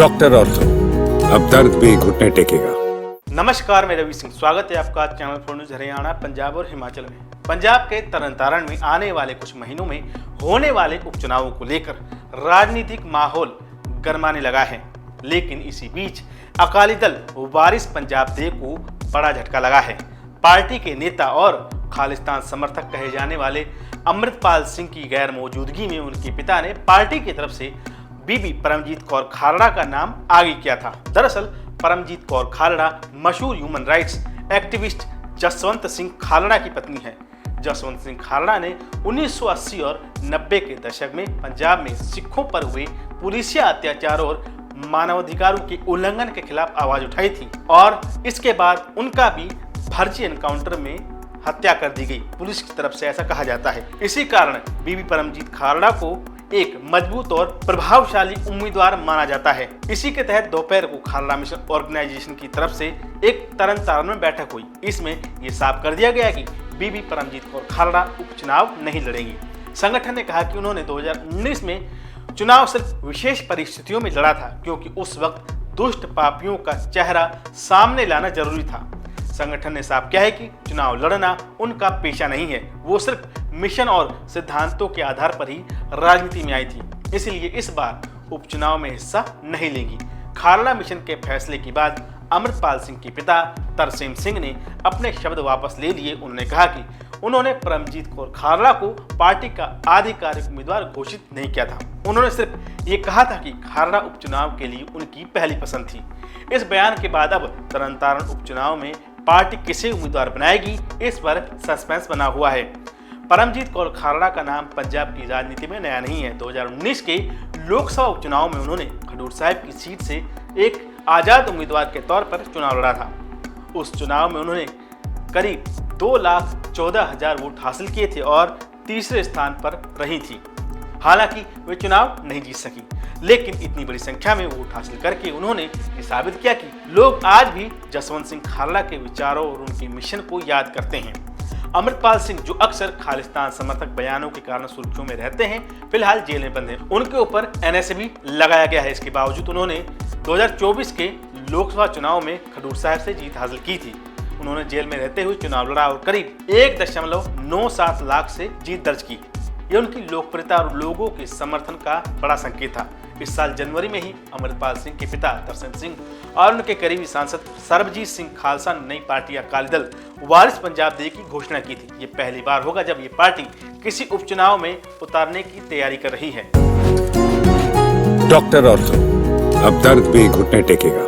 Doctor ortho, अब दर्द भी घुटने टेकेगा। नमस्कार, मैं रवि सिंह। स्वागत है आपका channel for news Haryana, Punjab और हिमाचल में। पंजाब के तरन में आने वाले कुछ महीनों में होने वाले उपचुनावों को लेकर राजनीतिक माहौल गरमाने लगा है, लेकिन इसी बीच अकाली दल वारिस पंजाब दे को बड़ा झटका लगा है। पार्टी के नेता और खालिस्तान समर्थक कहे जाने वाले अमृतपाल सिंह की गैर मौजूदगी में उनके पिता ने पार्टी की तरफ से बीबी परमजीत कौर खालड़ा का नाम आगे किया था। दरअसल परमजीत कौर खालड़ा मशहूर human rights activist Jaswant Singh Khalra की पत्नी है। जसवंत सिंह खालड़ा ने 1980 और 90 के दशक में पंजाब में सिखों पर हुए पुलिसिया अत्याचार और मानवाधिकारों के उल्लंघन के खिलाफ आवाज उठाई थी और इसके बाद उनका भी फर्जी एनकाउंटर में हत्या कर दी गई, पुलिस की तरफ से ऐसा कहा जाता है। इसी कारण बीबी परमजीत खालड़ा को एक मजबूत और प्रभावशाली उम्मीदवार माना जाता है। इसी के तहत दोपहर को खालड़ा मिशन ऑर्गेनाइजेशन की तरफ से एक तरन में बैठक हुई। इसमें यह साफ कर दिया गया कि बीबी परमजीत कौर खालड़ा उपचुनाव नहीं लड़ेंगी। संगठन ने कहा कि उन्होंने 2019 में चुनाव सिर्फ विशेष परिस्थितियों में लड़ा था, क्योंकि उस वक्त दुष्ट पापियों का चेहरा सामने लाना जरूरी था। संगठन ने साफ किया है कि चुनाव लड़ना उनका पेशा नहीं है, वो सिर्फ मिशन और सिद्धांतों के आधार पर ही राजनीति में आई थी, इसलिए इस बार उपचुनाव में हिस्सा नहीं लेंगी। खालड़ा मिशन के फैसले के बाद अमृतपाल सिंह के पिता तरसेम सिंह ने अपने शब्द वापस ले लिए। उन्होंने कहा कि उन्होंने परमजीत कौर खालड़ा को पार्टी का आधिकारिक उम्मीदवार घोषित नहीं किया था। उन्होंने सिर्फ ये कहा था कि खालड़ा उपचुनाव के लिए उनकी पहली पसंद थी। इस बयान के बाद अब तरन उपचुनाव में पार्टी किसे उम्मीदवार बनाएगी, इस पर सस्पेंस बना हुआ है। परमजीत कौर खालड़ा का नाम पंजाब की राजनीति में नया नहीं है। 2019 के लोकसभा उपचुनाव में उन्होंने खडूर साहिब की सीट से एक आजाद उम्मीदवार के तौर पर चुनाव लड़ा था। उस चुनाव में उन्होंने करीब 2,14,000 वोट हासिल किए थे और तीसरे स्थान पर रही थी। हालांकि वे चुनाव नहीं जीत सकी, लेकिन इतनी बड़ी संख्या में वोट हासिल करके उन्होंने ये साबित किया कि लोग आज भी जसवंत सिंह खालड़ा के विचारों और उनके मिशन को याद करते हैं। अमृतपाल सिंह, जो अक्सर खालिस्तान समर्थक बयानों के कारण सुर्खियों में रहते हैं, फिलहाल जेल में बंद हैं। उनके ऊपर NSA भी लगाया गया है। इसके बावजूद उन्होंने 2024 के लोकसभा चुनाव में खडूर साहिब से जीत हासिल की थी। उन्होंने जेल में रहते हुए चुनाव लड़ा और करीब 1.97 लाख से जीत दर्ज की। यह उनकी लोकप्रियता और लोगों के समर्थन का बड़ा संकेत था। इस साल जनवरी में ही अमृतपाल सिंह के पिता तरसेम सिंह और उनके करीबी सांसद सरबजीत सिंह खालसा ने नई पार्टी अकाली दल वारिस पंजाब दे की घोषणा की थी। ये पहली बार होगा जब ये पार्टी किसी उपचुनाव में उतारने की तैयारी कर रही है। डॉक्टर ऑर्थो, अब दर्द भी घुटने टेकेगा।